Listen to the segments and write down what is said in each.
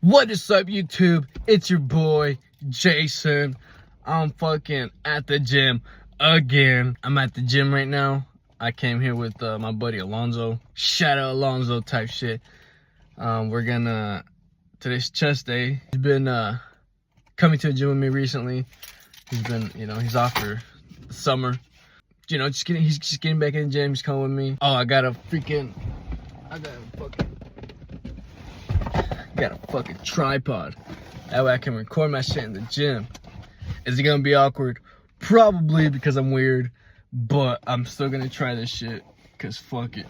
What is up, YouTube? It's your boy, Jason. I'm fucking at the gym again. I'm at the gym right now. I came here with my buddy Alonzo. Shout out Alonzo type shit. Today's chest day. He's been coming to the gym with me recently. He's been, he's off for summer. He's just getting back in the gym. He's coming with me. Oh, I got a fucking tripod. That way I can record my shit in the gym. Is it gonna be awkward? Probably, because I'm weird, but I'm still gonna try this shit, cause fuck it.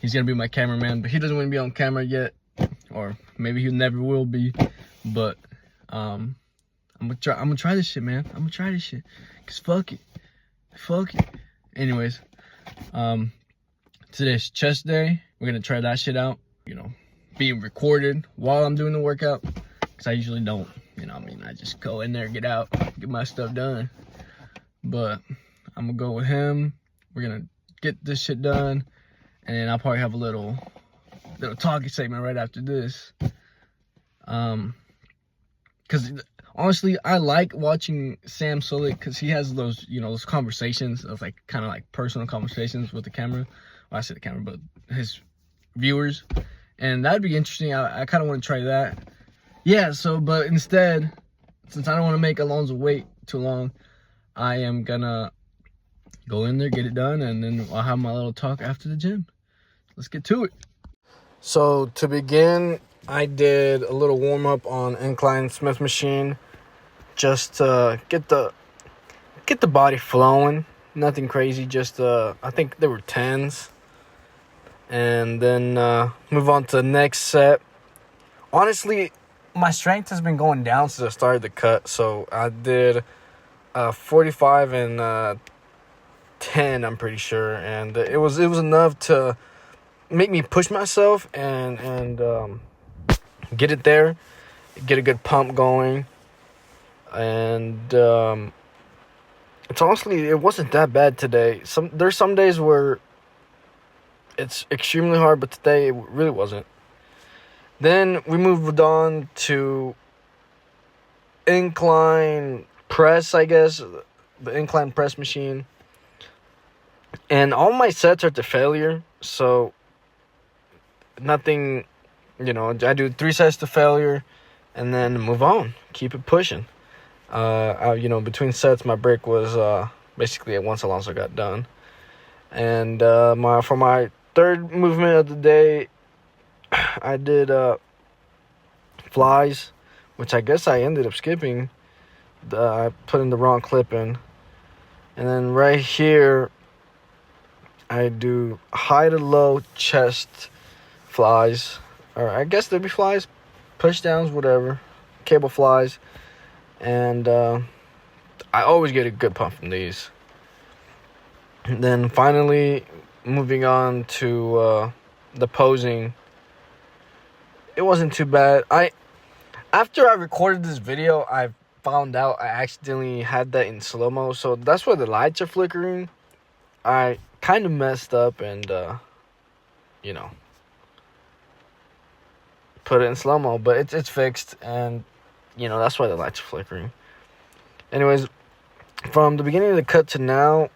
He's gonna be my cameraman, but he doesn't want to be on camera yet, or maybe he never will be, but I'm gonna try this shit, man. I'm gonna try this shit, cause fuck it. Anyways, today's chest day. We're gonna try that shit out, being recorded while I'm doing the workout, because I usually don't, I just go in there, get out, get my stuff done. But I'm gonna go with him. We're gonna get this shit done, and then I'll probably have a little talking segment right after this. Because honestly, I like watching Sam Sulek, because he has those, those conversations of kind of personal conversations with the camera. Well, I say the camera, but his viewers. And that'd be interesting. I kind of want to try that. Yeah, but instead, since I don't want to make Alonzo wait too long, I am gonna go in there, get it done, and then I'll have my little talk after the gym. Let's get to it. So to begin, I did a little warm-up on incline Smith machine, just to get the body flowing. Nothing crazy, just I think there were 10s. And then move on to the next set. Honestly, my strength has been going down since I started the cut. So I did 45 and 10, I'm pretty sure. And it was enough to make me push myself and get it there. Get a good pump going. And it wasn't that bad today. There's some days where it's extremely hard, but today it really wasn't. Then we moved on to incline press, I guess. The incline press machine. And all my sets are to failure. So nothing, I do 3 sets to failure and then move on. Keep it pushing. Between sets, my break was basically once Alonso got done. And for my third movement of the day, I did flies, which I guess I ended up skipping. I put in the wrong clip in. And then right here, I do high to low chest flies. Or I guess they'd be flies, push downs, whatever. Cable flies. And I always get a good pump from these. And then finally, moving on to the posing. It wasn't too bad. After I recorded this video, I found out I accidentally had that in slow-mo, so that's why the lights are flickering. I kind of messed up and put it in slow-mo, but it's fixed, and that's why the lights are flickering. Anyways, from the beginning of the cut to now,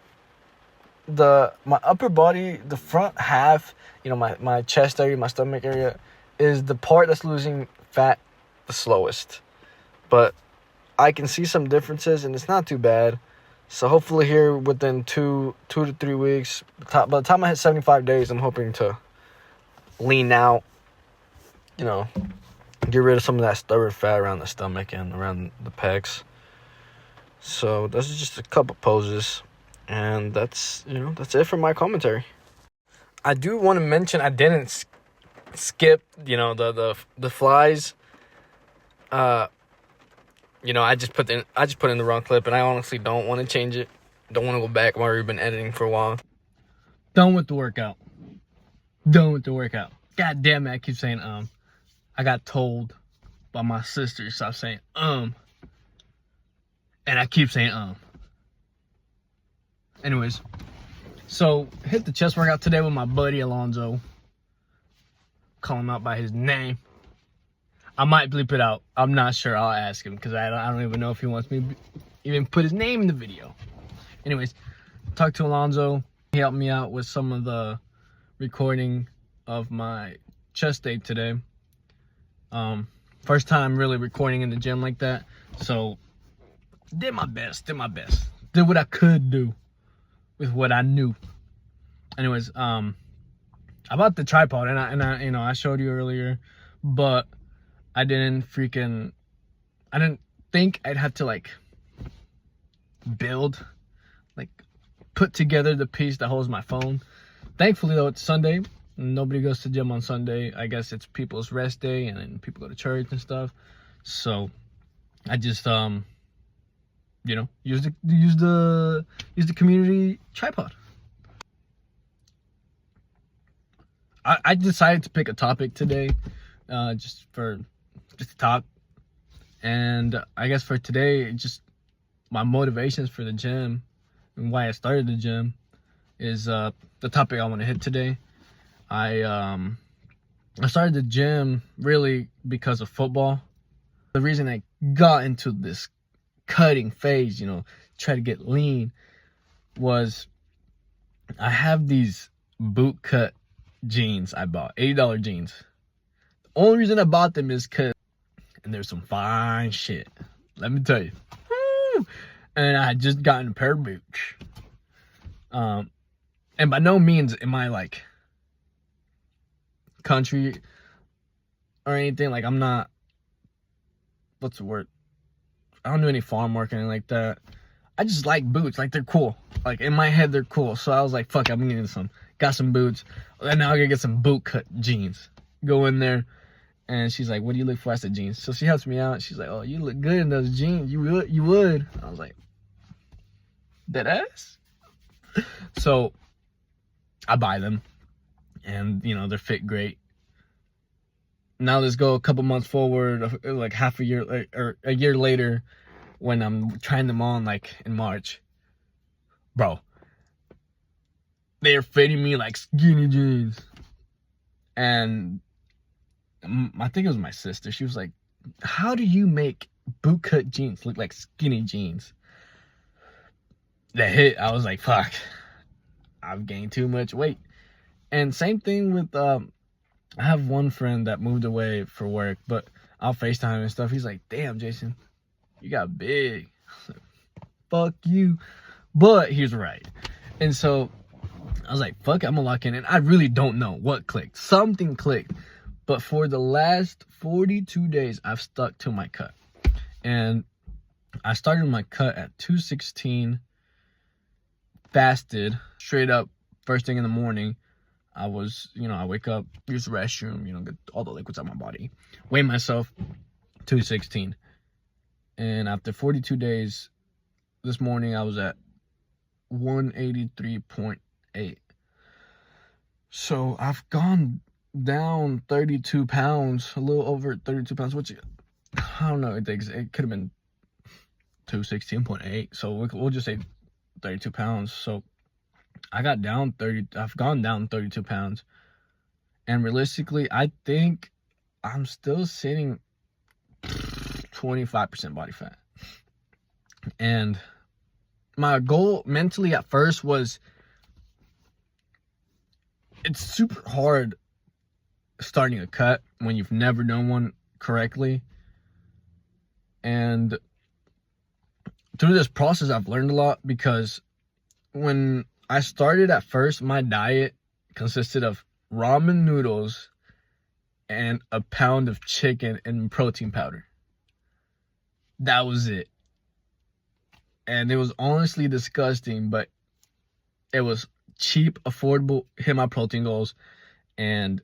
my upper body, the front half, my chest area, my stomach area, is the part that's losing fat the slowest. But I can see some differences, and it's not too bad. So hopefully here within 2 to 3 weeks, by the time I hit 75 days, I'm hoping to lean out, get rid of some of that stubborn fat around the stomach and around the pecs. So this is just a couple poses. And that's it for my commentary. I do want to mention I didn't skip, the flies. I just put in the wrong clip, and I honestly don't want to change it. Don't want to go back. I've already been editing for a while. Done with the workout. God damn it, I keep saying I got told by my sister to stop saying and I keep saying Anyways, so hit the chest workout today with my buddy Alonzo. Call him out by his name. I might bleep it out. I'm not sure. I'll ask him because I don't even know if he wants me to even put his name in the video. Anyways, talked to Alonzo. He helped me out with some of the recording of my chest day today. First time really recording in the gym like that. So did my best. Did what I could do with what I knew. Anyways, about the tripod, and I you know, I showed you earlier, but I didn't think I'd have to like build, like put together the piece that holds my phone. Thankfully though, it's Sunday. Nobody goes to gym on Sunday. I guess it's people's rest day, and then people go to church and stuff. So I just you know, use the community tripod. I decided to pick a topic today, just to talk. And I guess for today, just my motivations for the gym and why I started the gym is the topic I want to hit today. I started the gym really because of football. The reason I got into this cutting phase, you know, try to get lean, was I have these boot cut jeans I bought, $80 jeans. The only reason I bought them is because, and there's some fine shit, let me tell you. Woo! And I had just gotten a pair of boots. And by no means am I like country or anything. Like, I'm not, what's the word? I don't do any farm work or anything like that. I just like boots. Like, they're cool. Like, in my head, they're cool. So I was like, fuck, I'm getting some. Got some boots. And now I gotta get some boot cut jeans. Go in there. And she's like, what do you look for? I said, jeans. So she helps me out. She's like, oh, you look good in those jeans. You would. I was like, dead ass? So I buy them. And, you know, they fit great. Now let's go a couple months forward, like half a year, or a year later, when I'm trying them on, like in March. Bro, they're fitting me like skinny jeans. And I think it was my sister. She was like, how do you make bootcut jeans look like skinny jeans? That hit, I was like, fuck, I've gained too much weight. And same thing with, I have one friend that moved away for work, but I'll FaceTime and stuff. He's like, damn, Jason, you got big. Fuck you. But he was right. And so I was like, fuck it, I'm gonna lock in. And I really don't know what clicked. Something clicked. But for the last 42 days, I've stuck to my cut. And I started my cut at 216, fasted, straight up, first thing in the morning. I was, you know, I wake up, use the restroom, you know, get all the liquids out of my body, weigh myself, 216. And after 42 days, this morning I was at 183.8. So I've gone down 32 pounds, a little over 32 pounds, which, I don't know, it could have been 216.8. So we'll just say 32 pounds. So I've gone down 32 pounds. And realistically, I think I'm still sitting 25% body fat. And my goal mentally at first was, it's super hard starting a cut when you've never done one correctly. And through this process, I've learned a lot, because when I started at first, my diet consisted of ramen noodles and a pound of chicken and protein powder. That was it. And it was honestly disgusting, but it was cheap, affordable, hit my protein goals. And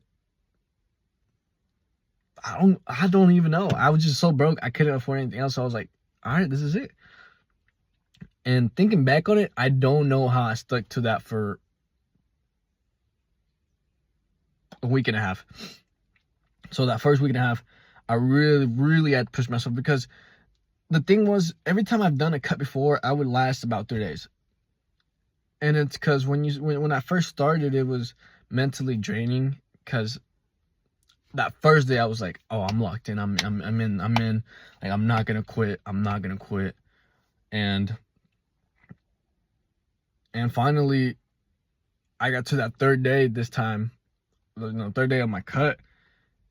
I don't even know. I was just so broke, I couldn't afford anything else. So I was like, all right, this is it. And thinking back on it, I don't know how I stuck to that for a week and a half. So that first week and a half, I really had to push myself, because the thing was, every time I've done a cut before, I would last about 3 days. And it's because when I first started, it was mentally draining, because that first day I was like, oh, I'm locked in. I'm in. Like, I'm not gonna quit. I'm not gonna quit. And finally, I got to that third day this time, third day of my cut,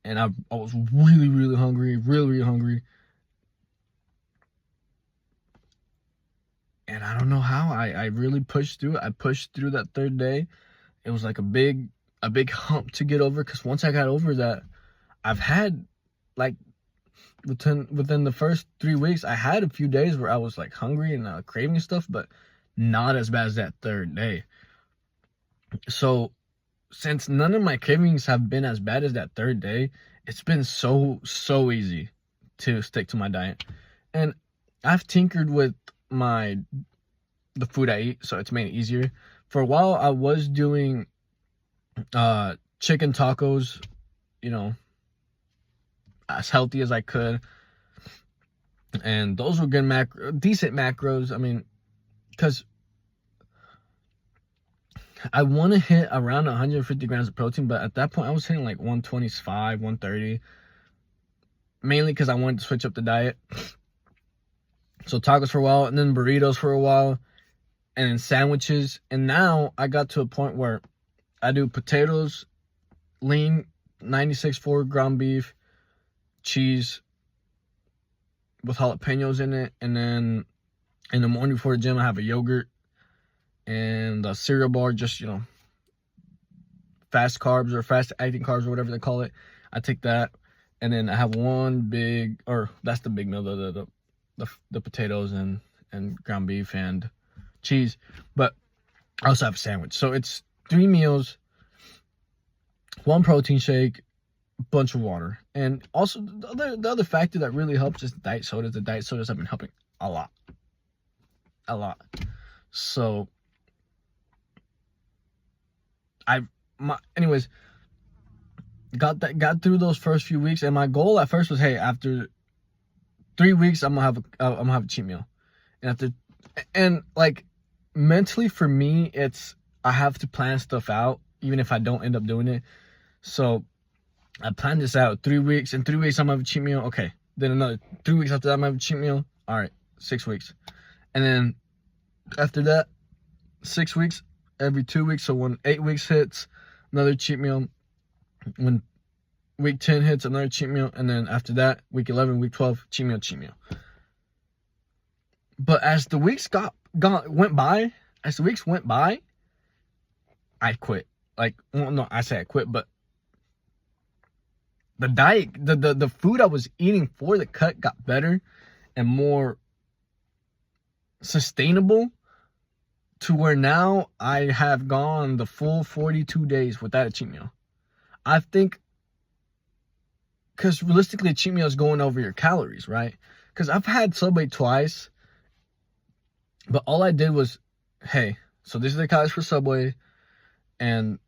and I was really hungry, really hungry. And I don't know how I really pushed through it. I pushed through that third day. It was like a big hump to get over, because once I got over that, I've had like within the first 3 weeks, I had a few days where I was like hungry and craving stuff, but not as bad as that third day. So since none of my cravings have been as bad as that third day, it's been so easy to stick to my diet. And I've tinkered with the food I eat, so it's made it easier. For a while, I was doing chicken tacos, as healthy as I could, and those were good decent macros. I mean, because I want to hit around 150 grams of protein, but at that point I was hitting like 125, 130, mainly because I wanted to switch up the diet. So tacos for a while, and then burritos for a while, and then sandwiches. And now I got to a point where I do potatoes, lean, 96.4 ground beef, cheese with jalapenos in it, and then in the morning before the gym I have a yogurt and a cereal bar, just fast carbs or fast acting carbs or whatever they call it. I take that, and then I have that's the big meal, the potatoes and ground beef and cheese. But I also have a sandwich, so it's 3 meals, 1 protein shake, bunch of water. And also the other factor that really helps is diet sodas. The diet sodas have been helping a lot. So anyways, got through those first few weeks, and my goal at first was, hey, after 3 weeks I'm gonna have a cheat meal. And like mentally for me, it's I have to plan stuff out even if I don't end up doing it. So I planned this out. 3 weeks. In 3 weeks, I'm gonna have a cheat meal. Okay. Then another 3 weeks after that, I'm gonna have a cheat meal. All right, 6 weeks. And then after that, 6 weeks, every 2 weeks. So when 8 weeks hits, another cheat meal. When week 10 hits, another cheat meal. And then after that, week 11, week 12, cheat meal. But as the weeks went by, I quit. Like, well, no, I say I quit, but the diet, the food I was eating for the cut got better and more sustainable, to where now I have gone the full 42 days without a cheat meal. I think, because realistically, a cheat meal is going over your calories, right? Because I've had Subway twice, but all I did was, hey, so this is the calories for Subway, and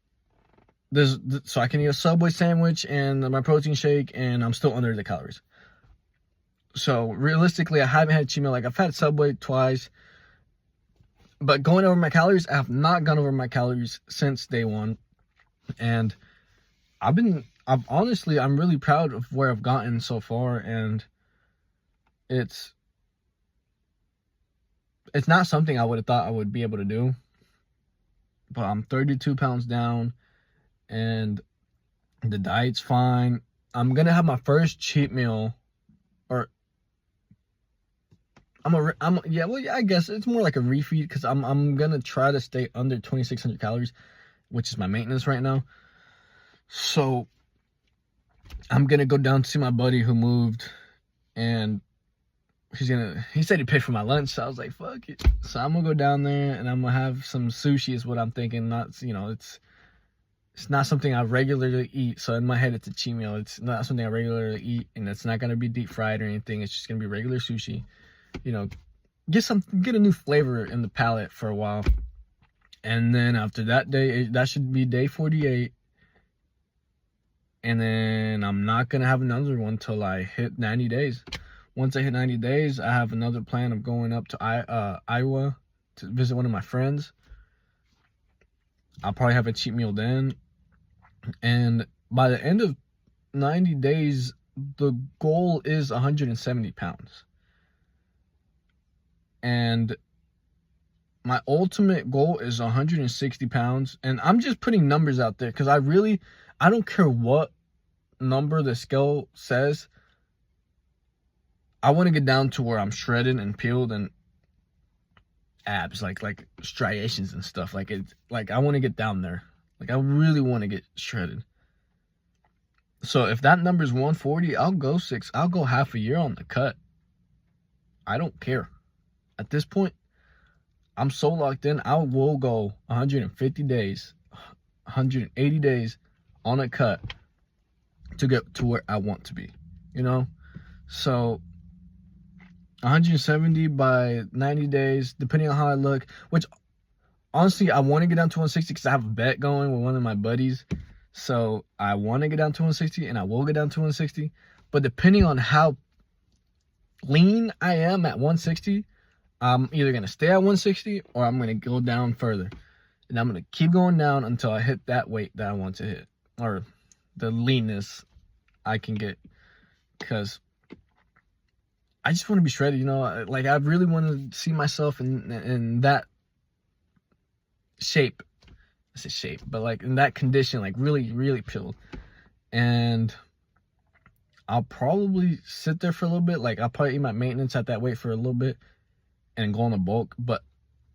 so I can eat a Subway sandwich and my protein shake, and I'm still under the calories. So realistically, I haven't had a cheat meal. Like, I've had Subway twice, but going over my calories, I have not gone over my calories since day one. And I'm really proud of where I've gotten so far, and it's not something I would have thought I would be able to do. But I'm 32 pounds down, and the diet's fine. I'm gonna have my first cheat meal, or I guess it's more like a refeed, because I'm gonna try to stay under 2,600 calories, which is my maintenance right now. So I'm gonna go down to see my buddy who moved, and he said he'd pay for my lunch. So I was like, fuck it. So I'm gonna go down there and I'm gonna have some sushi, is what I'm thinking. Not, it's not something I regularly eat. So in my head, it's a cheat meal. It's not something I regularly eat, and it's not gonna be deep fried or anything. It's just gonna be regular sushi. Get a new flavor in the palate for a while. And then after that day, that should be day 48. And then I'm not gonna have another one till I hit 90 days. Once I hit 90 days, I have another plan of going up to Iowa to visit one of my friends. I'll probably have a cheat meal then. And by the end of 90 days, the goal is 170 pounds. And my ultimate goal is 160 pounds. And I'm just putting numbers out there because I don't care what number the scale says. I want to get down to where I'm shredded and peeled and abs, like striations and stuff. Like I want to get down there. Like I really want to get shredded. So if that number is 140, I'll go half a year on the cut. I don't care. At this point, I'm so locked in, I will go 150 days, 180 days on a cut to get to where I want to be, you know? So 170 by 90 days, depending on how I look, which honestly, I want to get down to 160 because I have a bet going with one of my buddies. So I want to get down to 160 and I will get down to 160. But depending on how lean I am at 160, I'm either going to stay at 160 or I'm going to go down further. And I'm going to keep going down until I hit that weight that I want to hit, or the leanness I can get. Because I just want to be shredded, you know? Like, I really want to see myself in that shape. I say shape, but like in that condition, like really, really peeled. And I'll probably sit there for a little bit. Like, I'll probably eat my maintenance at that weight for a little bit and go on a bulk, but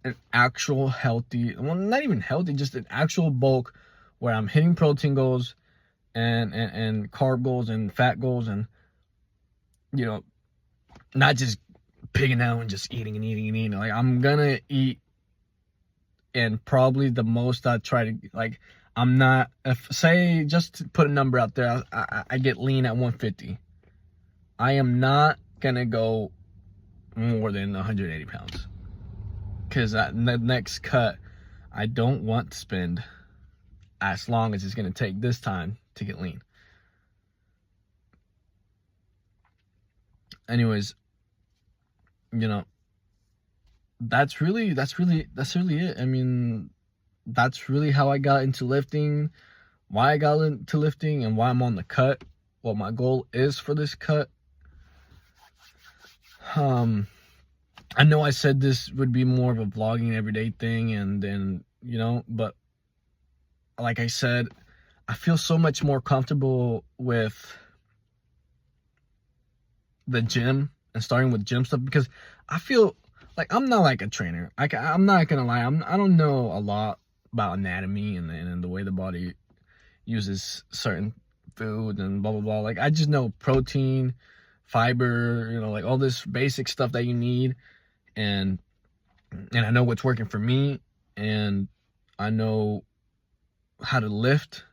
an actual healthy, well, not even healthy, just an actual bulk where I'm hitting protein goals and carb goals and fat goals, and, you know, not just pigging out and just eating and eating and eating. Like, I'm gonna eat, and probably the most I try to, like, I'm not, if, say, just to put a number out there, I get lean at 150. I am not gonna go more than 180 pounds. Because the next cut, I don't want to spend as long as it's gonna take this time to get lean. Anyways, you know, that's really it. I mean, that's really how I got into lifting, why I got into lifting, and why I'm on the cut, what my goal is for this cut. I know I said this would be more of a vlogging everyday thing, and then, you know, but like I said, I feel so much more comfortable with the gym and starting with gym stuff, because I feel like I'm not like a trainer. I'm not gonna lie, I don't know a lot about anatomy and the way the body uses certain food and blah blah blah. Like, I just know protein, fiber, you know, like all this basic stuff that you need, and I know what's working for me, and I know how to lift.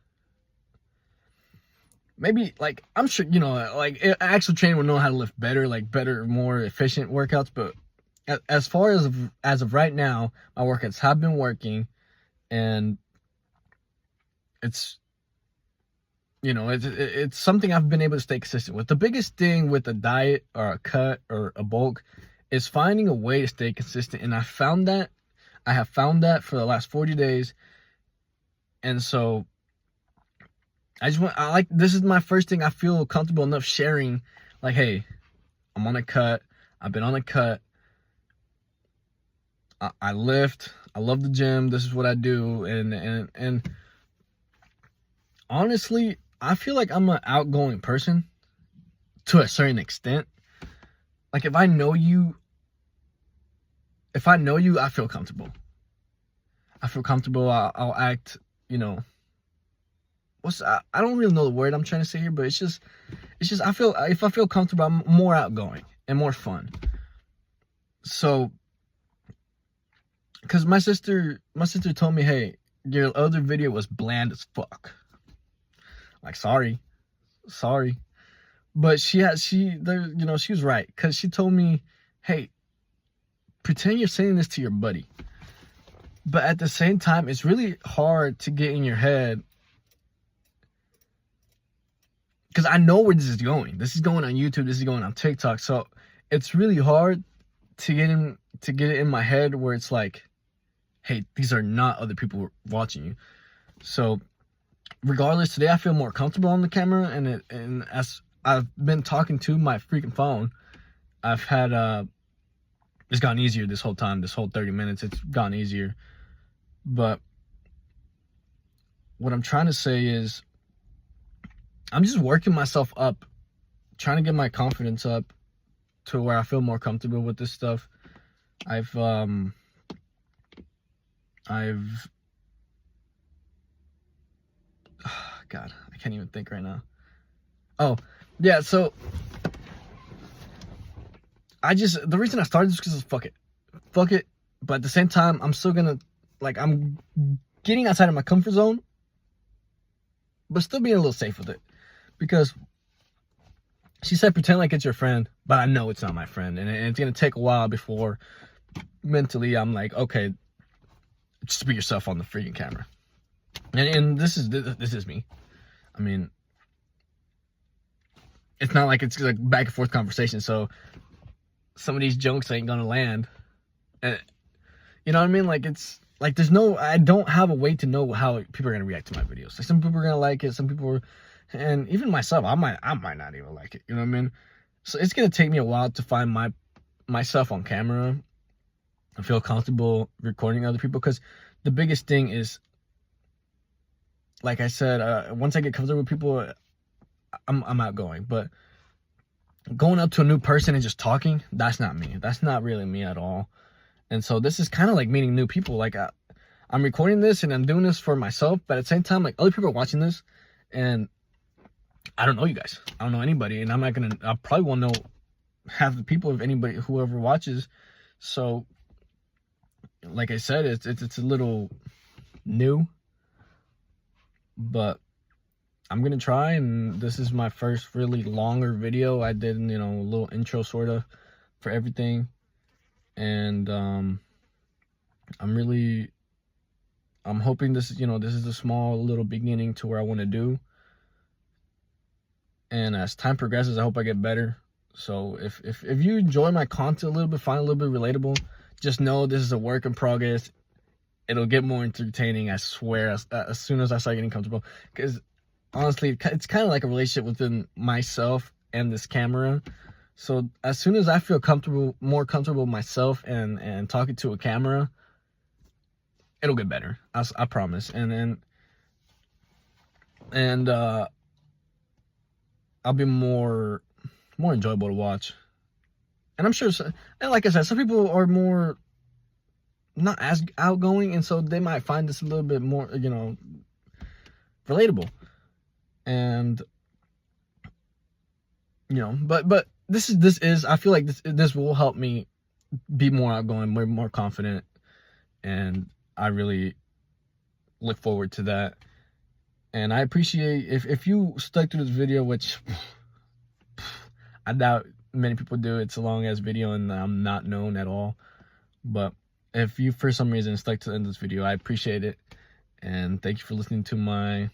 Maybe, like, I'm sure, you know, like, an actual trainer would know how to lift better, like better, more efficient workouts. But as far as of right now, my workouts have been working, and it's, you know, it's something I've been able to stay consistent with. The biggest thing with a diet or a cut or a bulk is finding a way to stay consistent. And I have found that for the last 40 days. And so this is my first thing I feel comfortable enough sharing. Like, hey, I'm on a cut. I've been on a cut. I lift. I love the gym. This is what I do. And honestly, I feel like I'm an outgoing person to a certain extent. Like, if I know you, I feel comfortable. I'll act, you know, I don't really know the word I'm trying to say here, but it's just if I feel comfortable, I'm more outgoing and more fun. So, because my sister told me, hey, your other video was bland as fuck. Like, sorry, but she was right, because she told me, hey, pretend you're saying this to your buddy. But at the same time, it's really hard to get in your head, because I know where this is going. This is going on YouTube. This is going on TikTok. So it's really hard to get it in my head where it's like, hey, these are not other people watching you. So regardless, today I feel more comfortable on the camera, and as I've been talking to my freaking phone, I've had it's gotten easier this whole time. This whole 30 minutes, it's gotten easier. But what I'm trying to say is, I'm just working myself up, trying to get my confidence up to where I feel more comfortable with this stuff. God, I can't even think right now. Oh, yeah, so the reason I started this is because fuck it. But at the same time, I'm still gonna, like, I'm getting outside of my comfort zone, but still being a little safe with it. Because she said, pretend like it's your friend, but I know it's not my friend. And it's gonna take a while before mentally I'm like, okay, just be yourself on the freaking camera. And this is me. I mean, it's not like it's like back and forth conversation, so some of these jokes ain't gonna land. And you know what I mean? Like, it's like I don't have a way to know how people are gonna react to my videos. Like, some people are gonna like it, some people are, and even myself, I might not even like it. You know what I mean? So it's gonna take me a while to find myself on camera. I feel comfortable recording other people, because the biggest thing is, like I said, once I get comfortable with people, I'm outgoing. But going up to a new person and just talking, that's not me. That's not really me at all. And so this is kind of like meeting new people. Like, I'm recording this and I'm doing this for myself, but at the same time, like, other people are watching this, and I don't know you guys. I don't know anybody, and I probably won't know half the people, of anybody, whoever watches. So, like I said, it's a little new, but I'm gonna try. And this is my first really longer video. I did, a little intro sort of for everything, and I'm hoping this is a small little beginning to where I want to do. And as time progresses, I hope I get better. So if you enjoy my content a little bit, find it a little bit relatable, just know this is a work in progress. It'll get more entertaining, I swear, as soon as I start getting comfortable. Because honestly, it's kind of like a relationship within myself and this camera. So as soon as I feel more comfortable with myself and talking to a camera, it'll get better. I promise. And I'll be more enjoyable to watch. And I'm sure, and like I said, some people are more not as outgoing, and so they might find this a little bit more, relatable. And but this is I feel like this will help me be more outgoing, more confident, and I really look forward to that. And I appreciate if you stuck through this video, which I doubt many people do. It's a long ass video and I'm not known at all. But if you for some reason stuck to the end of this video, I appreciate it. And thank you for listening to why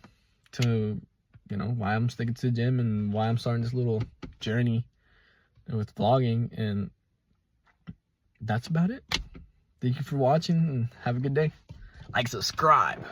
I'm sticking to the gym and why I'm starting this little journey with vlogging. And that's about it. Thank you for watching and have a good day. Like, subscribe.